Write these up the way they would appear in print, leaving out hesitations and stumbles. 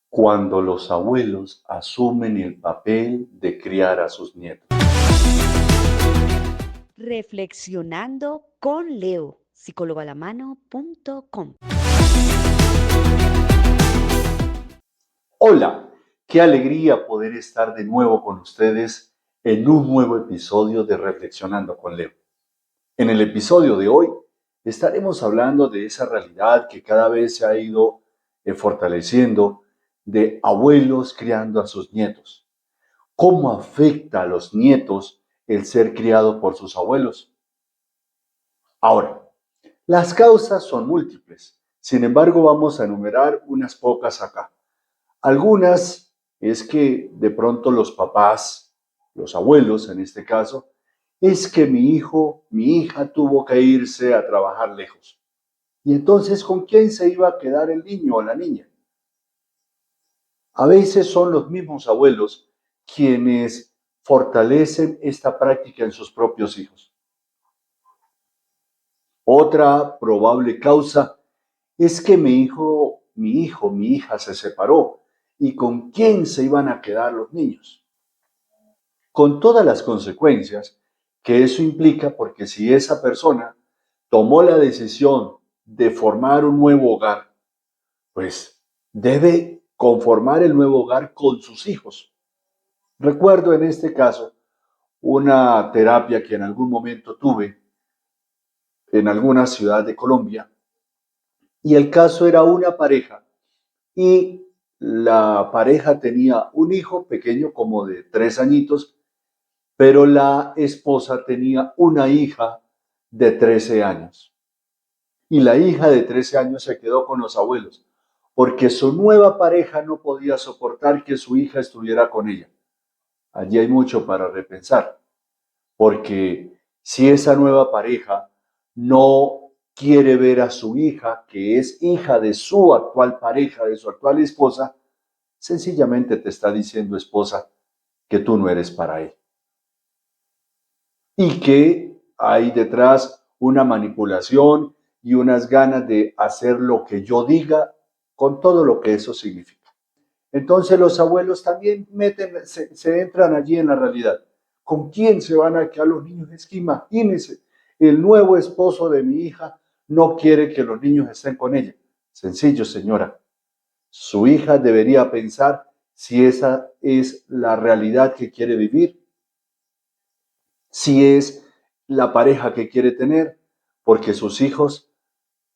Cuando los abuelos asumen el papel de criar a sus nietos. Reflexionando con Leo, psicólogoalamano.com. Hola, qué alegría poder estar de nuevo con ustedes en un nuevo episodio de Reflexionando con Leo. En el episodio de hoy estaremos hablando de esa realidad que cada vez se ha ido fortaleciendo de abuelos criando a sus nietos. ¿Cómo afecta a los nietos el ser criado por sus abuelos? Ahora, las causas son múltiples. Sin embargo, vamos a enumerar unas pocas acá. Algunas es que de pronto los papás, los abuelos en este caso, es que mi hijo, mi hija tuvo que irse a trabajar lejos. Y entonces, ¿con quién se iba a quedar el niño o la niña? A veces son los mismos abuelos quienes fortalecen esta práctica en sus propios hijos. Otra probable causa es que mi hija se separó. ¿Y con quién se iban a quedar los niños? Con todas las consecuencias que eso implica, porque si esa persona tomó la decisión de formar un nuevo hogar, pues debe conformar el nuevo hogar con sus hijos. Recuerdo en este caso una terapia que en algún momento tuve en alguna ciudad de Colombia, y el caso era una pareja y la pareja tenía un hijo pequeño como de 3 añitos, pero la esposa tenía una hija de 13 años. Y la hija de 13 años se quedó con los abuelos, porque su nueva pareja no podía soportar que su hija estuviera con ella. Allí hay mucho para repensar, porque si esa nueva pareja no quiere ver a su hija, que es hija de su actual pareja, de su actual esposa, sencillamente te está diciendo, esposa, que tú no eres para él. Y que hay detrás una manipulación y unas ganas de hacer lo que yo diga con todo lo que eso significa. Entonces los abuelos también se entran allí en la realidad. ¿Con quién se van a quedar los niños? Es que imagínense, el nuevo esposo de mi hija no quiere que los niños estén con ella. Sencillo, señora. Su hija debería pensar si esa es la realidad que quiere vivir, si es la pareja que quiere tener, porque sus hijos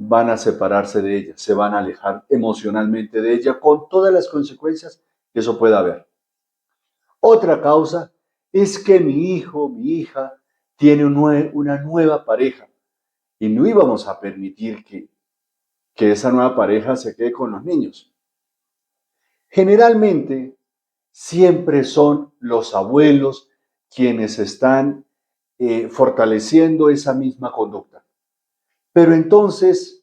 van a separarse de ella, se van a alejar emocionalmente de ella con todas las consecuencias que eso pueda haber. Otra causa es que mi hijo, mi hija, tiene una nueva pareja y no íbamos a permitir que esa nueva pareja se quede con los niños. Generalmente, siempre son los abuelos quienes están fortaleciendo esa misma conducta. Pero entonces,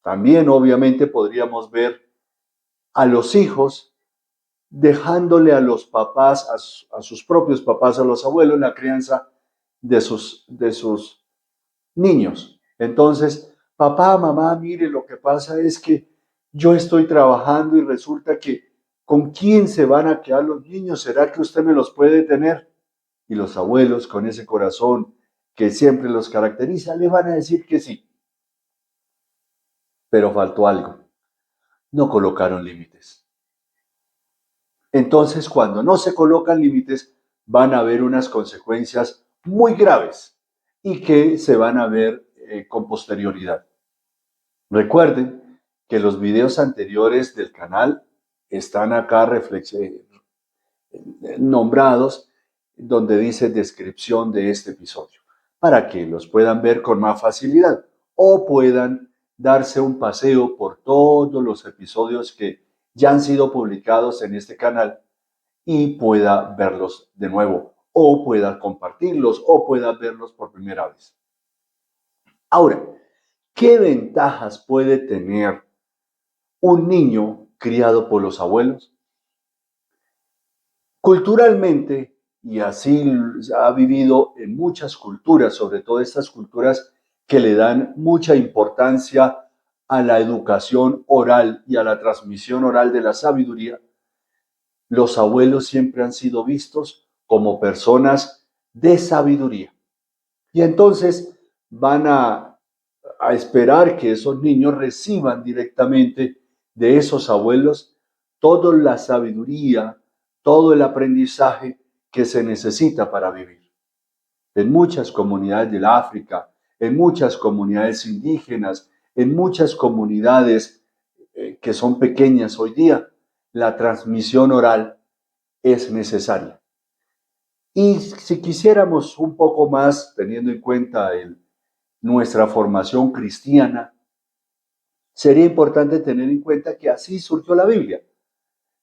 también obviamente podríamos ver a los hijos dejándole a los papás, a sus propios papás, a los abuelos, la crianza de sus niños. Entonces, papá, mamá, mire, lo que pasa es que yo estoy trabajando y resulta que ¿con quién se van a quedar los niños? ¿Será que usted me los puede tener? Y los abuelos, con ese corazón que siempre los caracteriza, le van a decir que sí. Pero faltó algo. No colocaron límites. Entonces, cuando no se colocan límites, van a haber unas consecuencias muy graves y que se van a ver con posterioridad. Recuerden que los videos anteriores del canal están acá nombrados, donde dice descripción de este episodio, para que los puedan ver con más facilidad o puedan darse un paseo por todos los episodios que ya han sido publicados en este canal y pueda verlos de nuevo o pueda compartirlos o pueda verlos por primera vez. Ahora, ¿qué ventajas puede tener un niño criado por los abuelos? Culturalmente, y así ha vivido en muchas culturas, sobre todo estas culturas que le dan mucha importancia a la educación oral y a la transmisión oral de la sabiduría, los abuelos siempre han sido vistos como personas de sabiduría. Y entonces van a esperar que esos niños reciban directamente de esos abuelos toda la sabiduría, todo el aprendizaje que se necesita para vivir. En muchas comunidades del África, en muchas comunidades indígenas, en muchas comunidades que son pequeñas hoy día, la transmisión oral es necesaria. Y si quisiéramos un poco más, teniendo en cuenta nuestra formación cristiana, sería importante tener en cuenta que así surgió la Biblia.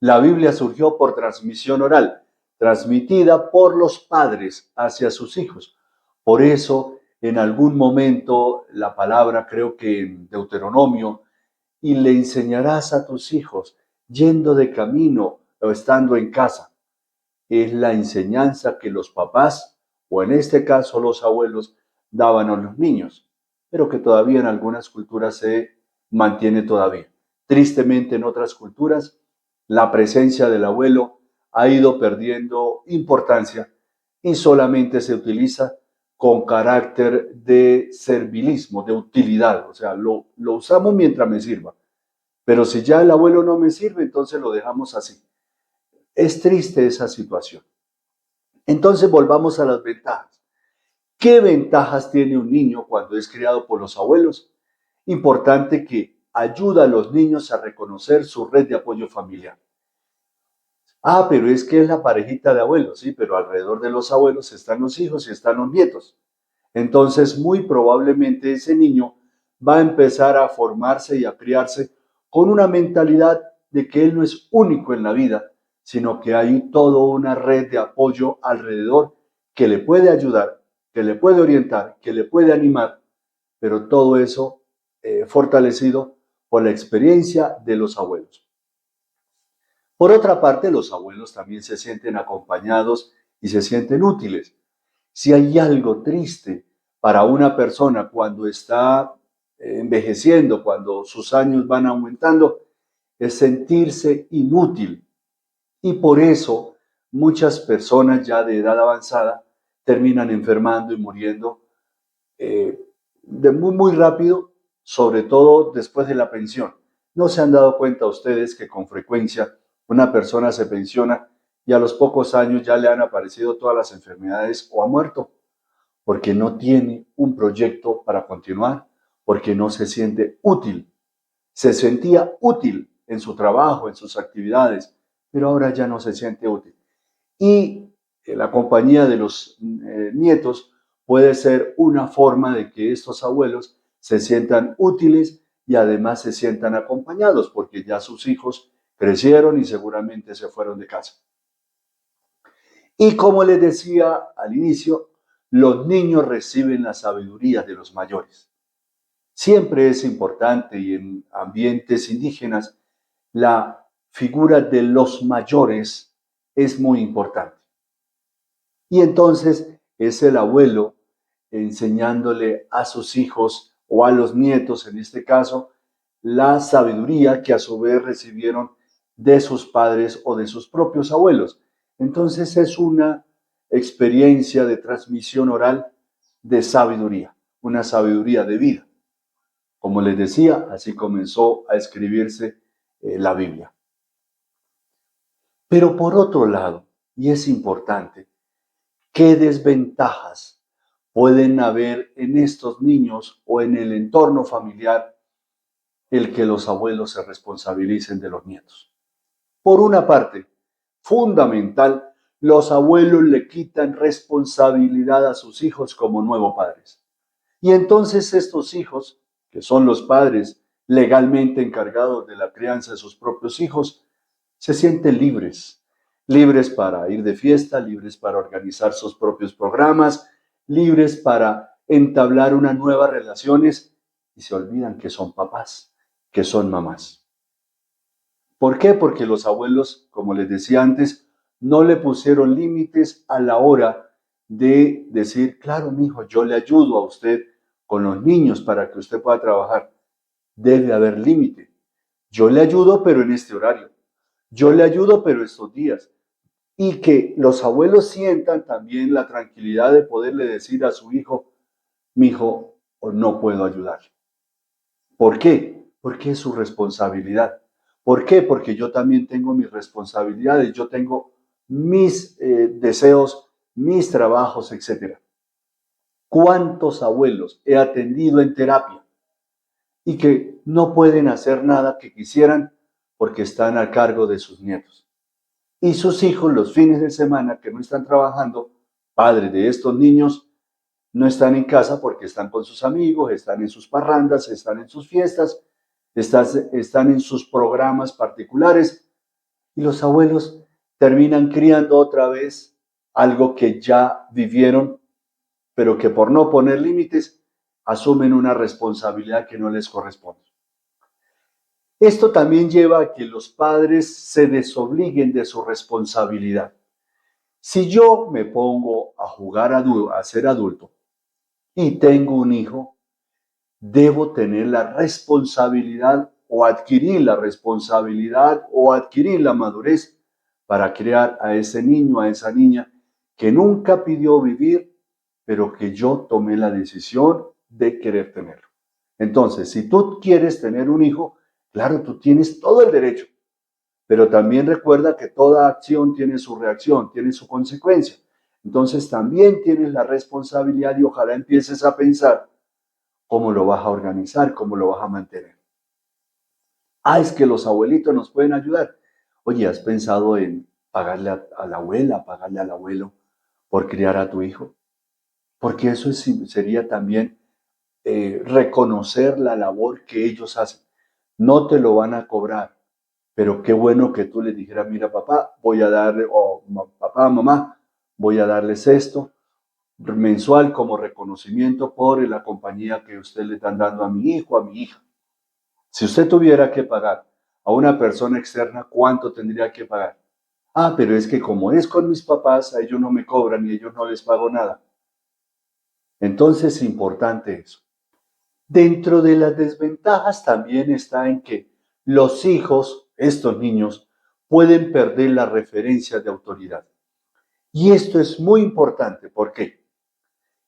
La Biblia surgió por transmisión oral, transmitida por los padres hacia sus hijos. Por eso, en algún momento, la palabra, creo que en Deuteronomio, y le enseñarás a tus hijos yendo de camino o estando en casa. Es la enseñanza que los papás, o en este caso los abuelos, daban a los niños, pero que todavía en algunas culturas se mantiene todavía. Tristemente en otras culturas, la presencia del abuelo ha ido perdiendo importancia y solamente se utiliza con carácter de servilismo, de utilidad. O sea, lo usamos mientras me sirva. Pero si ya el abuelo no me sirve, entonces lo dejamos así. Es triste esa situación. Entonces volvamos a las ventajas. ¿Qué ventajas tiene un niño cuando es criado por los abuelos? Importante que ayuda a los niños a reconocer su red de apoyo familiar. Ah, pero es que es la parejita de abuelos, sí, pero alrededor de los abuelos están los hijos y están los nietos. Entonces, muy probablemente ese niño va a empezar a formarse y a criarse con una mentalidad de que él no es único en la vida, sino que hay toda una red de apoyo alrededor que le puede ayudar, que le puede orientar, que le puede animar, pero todo eso fortalecido por la experiencia de los abuelos. Por otra parte, los abuelos también se sienten acompañados y se sienten útiles. Si hay algo triste para una persona cuando está envejeciendo, cuando sus años van aumentando, es sentirse inútil. Y por eso muchas personas ya de edad avanzada terminan enfermando y muriendo de muy rápido, sobre todo después de la pensión. ¿No se han dado cuenta ustedes que con frecuencia una persona se pensiona y a los pocos años ya le han aparecido todas las enfermedades o ha muerto? Porque no tiene un proyecto para continuar, porque no se siente útil. Se sentía útil en su trabajo, en sus actividades, pero ahora ya no se siente útil. Y la compañía de los nietos puede ser una forma de que estos abuelos se sientan útiles y además se sientan acompañados, porque ya sus hijos crecieron y seguramente se fueron de casa. Y como les decía al inicio, los niños reciben la sabiduría de los mayores. Siempre es importante y en ambientes indígenas la figura de los mayores es muy importante. Y entonces es el abuelo enseñándole a sus hijos o a los nietos, en este caso, la sabiduría que a su vez recibieron de sus padres o de sus propios abuelos. Entonces es una experiencia de transmisión oral de sabiduría, una sabiduría de vida. Como les decía, así comenzó a escribirse la Biblia. Pero por otro lado, y es importante, ¿qué desventajas pueden haber en estos niños o en el entorno familiar el que los abuelos se responsabilicen de los nietos? Por una parte, fundamental, los abuelos le quitan responsabilidad a sus hijos como nuevos padres. Y entonces estos hijos, que son los padres legalmente encargados de la crianza de sus propios hijos, se sienten libres, libres para ir de fiesta, libres para organizar sus propios programas, libres para entablar unas nuevas relaciones y se olvidan que son papás, que son mamás. ¿Por qué? Porque los abuelos, como les decía antes, no le pusieron límites a la hora de decir, claro, mijo, yo le ayudo a usted con los niños para que usted pueda trabajar. Debe haber límite. Yo le ayudo, pero en este horario. Yo le ayudo, pero estos días. Y que los abuelos sientan también la tranquilidad de poderle decir a su hijo, mi hijo, no puedo ayudar. ¿Por qué? Porque es su responsabilidad. ¿Por qué? Porque yo también tengo mis responsabilidades, yo tengo mis deseos, mis trabajos, etc. ¿Cuántos abuelos he atendido en terapia y que no pueden hacer nada que quisieran porque están a cargo de sus nietos? Y sus hijos los fines de semana que no están trabajando, padres de estos niños, no están en casa porque están con sus amigos, están en sus parrandas, están en sus fiestas, están en sus programas particulares y los abuelos terminan criando otra vez algo que ya vivieron, pero que por no poner límites asumen una responsabilidad que no les corresponde. Esto también lleva a que los padres se desobliguen de su responsabilidad. Si yo me pongo a jugar a ser adulto y tengo un hijo, debo tener la responsabilidad o adquirir la responsabilidad o adquirir la madurez para criar a ese niño, a esa niña que nunca pidió vivir, pero que yo tomé la decisión de querer tenerlo. Entonces, si tú quieres tener un hijo, claro, tú tienes todo el derecho, pero también recuerda que toda acción tiene su reacción, tiene su consecuencia. Entonces también tienes la responsabilidad y ojalá empieces a pensar cómo lo vas a organizar, cómo lo vas a mantener. Es que los abuelitos nos pueden ayudar. Oye, ¿has pensado en pagarle a la abuela, pagarle al abuelo por criar a tu hijo? Porque eso sería también reconocer la labor que ellos hacen. No te lo van a cobrar, pero qué bueno que tú le dijeras, mira papá, voy a darle, o papá, mamá, voy a darles esto mensual como reconocimiento por la compañía que usted le están dando a mi hijo, a mi hija. Si usted tuviera que pagar a una persona externa, ¿cuánto tendría que pagar? Pero es que como es con mis papás, a ellos no me cobran y a ellos no les pago nada. Entonces es importante eso. Dentro de las desventajas también está en que los hijos, estos niños, pueden perder la referencia de autoridad. Y esto es muy importante porque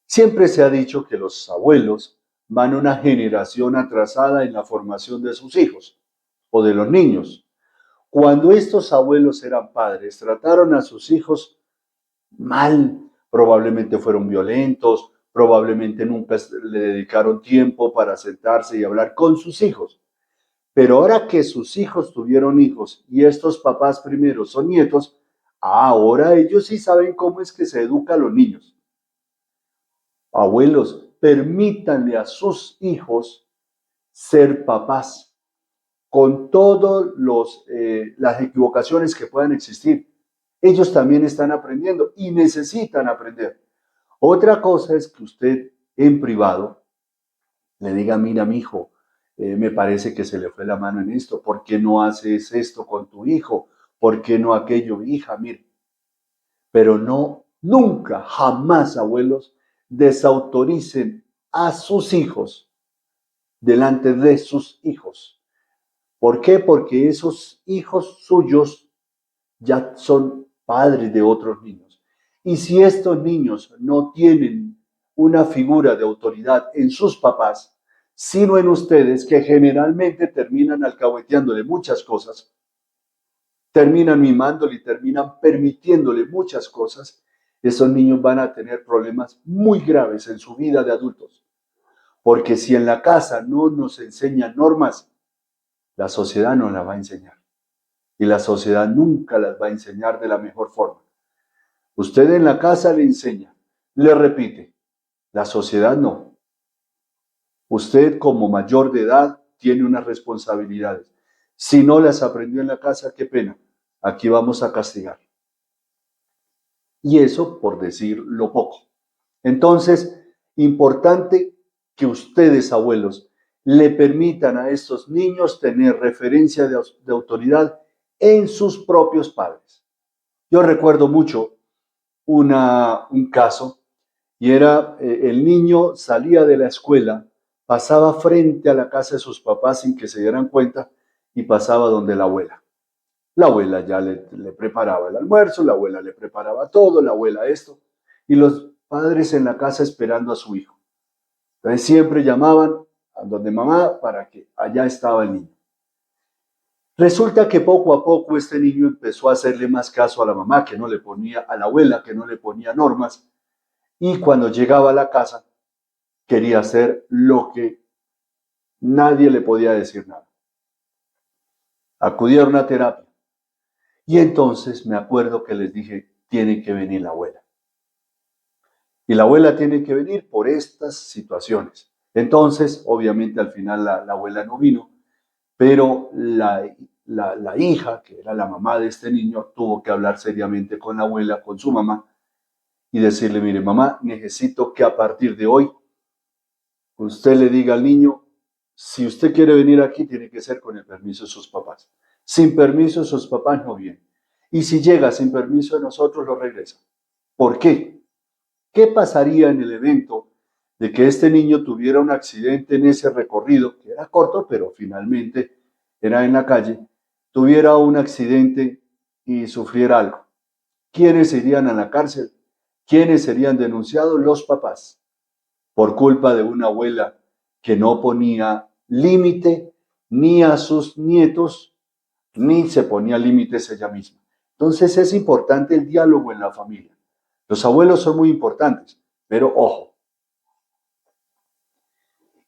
siempre se ha dicho que los abuelos van una generación atrasada en la formación de sus hijos o de los niños. Cuando estos abuelos eran padres, trataron a sus hijos mal, probablemente fueron violentos, probablemente nunca le dedicaron tiempo para sentarse y hablar con sus hijos. Pero ahora que sus hijos tuvieron hijos y estos papás primero son nietos, ahora ellos sí saben cómo es que se educa a los niños. Abuelos, permítanle a sus hijos ser papás con todas las equivocaciones que puedan existir. Ellos también están aprendiendo y necesitan aprender. Otra cosa es que usted en privado le diga, mira, mi hijo, me parece que se le fue la mano en esto. ¿Por qué no haces esto con tu hijo? ¿Por qué no aquello, hija? Mire. Pero no, nunca, jamás, abuelos, desautoricen a sus hijos delante de sus hijos. ¿Por qué? Porque esos hijos suyos ya son padres de otros niños. Y si estos niños no tienen una figura de autoridad en sus papás, sino en ustedes, que generalmente terminan alcahueteándole muchas cosas, terminan mimándole y terminan permitiéndole muchas cosas, esos niños van a tener problemas muy graves en su vida de adultos. Porque si en la casa no nos enseñan normas, la sociedad no las va a enseñar. Y la sociedad nunca las va a enseñar de la mejor forma. Usted en la casa le enseña, le repite, la sociedad no. Usted como mayor de edad tiene unas responsabilidades. Si no las aprendió en la casa, qué pena, aquí vamos a castigar. Y eso por decir lo poco. Entonces, importante que ustedes, abuelos, le permitan a estos niños tener referencia de autoridad en sus propios padres. Yo recuerdo mucho un caso y era el niño salía de la escuela pasaba frente a la casa de sus papás sin que se dieran cuenta y pasaba donde la abuela. La abuela ya le preparaba el almuerzo, la abuela le preparaba todo, la abuela esto, y los padres en la casa esperando a su hijo. Entonces siempre llamaban a donde mamá para que allá estaba el niño. Resulta que poco a poco este niño empezó a hacerle más caso a la mamá, que no le ponía, a la abuela, que no le ponía normas, y cuando llegaba a la casa quería hacer lo que nadie le podía decir nada. Acudieron a terapia. Y entonces me acuerdo que les dije, tiene que venir la abuela. Y la abuela tiene que venir por estas situaciones. Entonces, obviamente al final la abuela no vino, pero la hija, que era la mamá de este niño, tuvo que hablar seriamente con la abuela, con su mamá, y decirle, mire mamá, necesito que a partir de hoy usted le diga al niño, si usted quiere venir aquí, tiene que ser con el permiso de sus papás. Sin permiso de sus papás no viene. Y si llega sin permiso de nosotros, lo regresa. ¿Por qué? ¿Qué pasaría en el evento de que este niño tuviera un accidente en ese recorrido, que era corto, pero finalmente era en la calle, tuviera un accidente y sufriera algo? ¿Quiénes irían a la cárcel? ¿Quiénes serían denunciados? Los papás, por culpa de una abuela que no ponía límite ni a sus nietos, ni se ponía límites ella misma. Entonces es importante el diálogo en la familia. Los abuelos son muy importantes, pero ojo.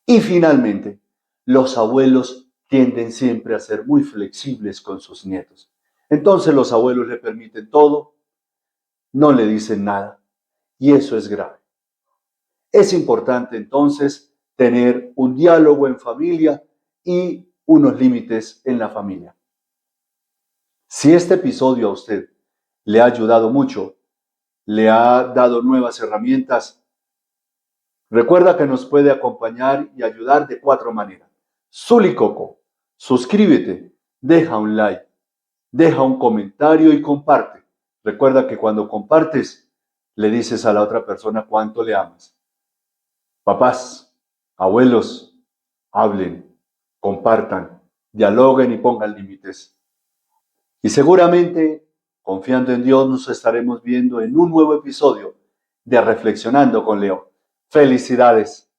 Y finalmente, los abuelos tienden siempre a ser muy flexibles con sus nietos. Entonces los abuelos le permiten todo, no le dicen nada, y eso es grave. Es importante entonces tener un diálogo en familia y unos límites en la familia. Si este episodio a usted le ha ayudado mucho, le ha dado nuevas herramientas, recuerda que nos puede acompañar y ayudar de 4 maneras. Zulicoco, suscríbete, deja un like, deja un comentario y comparte. Recuerda que cuando compartes, le dices a la otra persona cuánto le amas. Papás, abuelos, hablen, compartan, dialoguen y pongan límites. Y seguramente, confiando en Dios, nos estaremos viendo en un nuevo episodio de Reflexionando con Leo. Felicidades.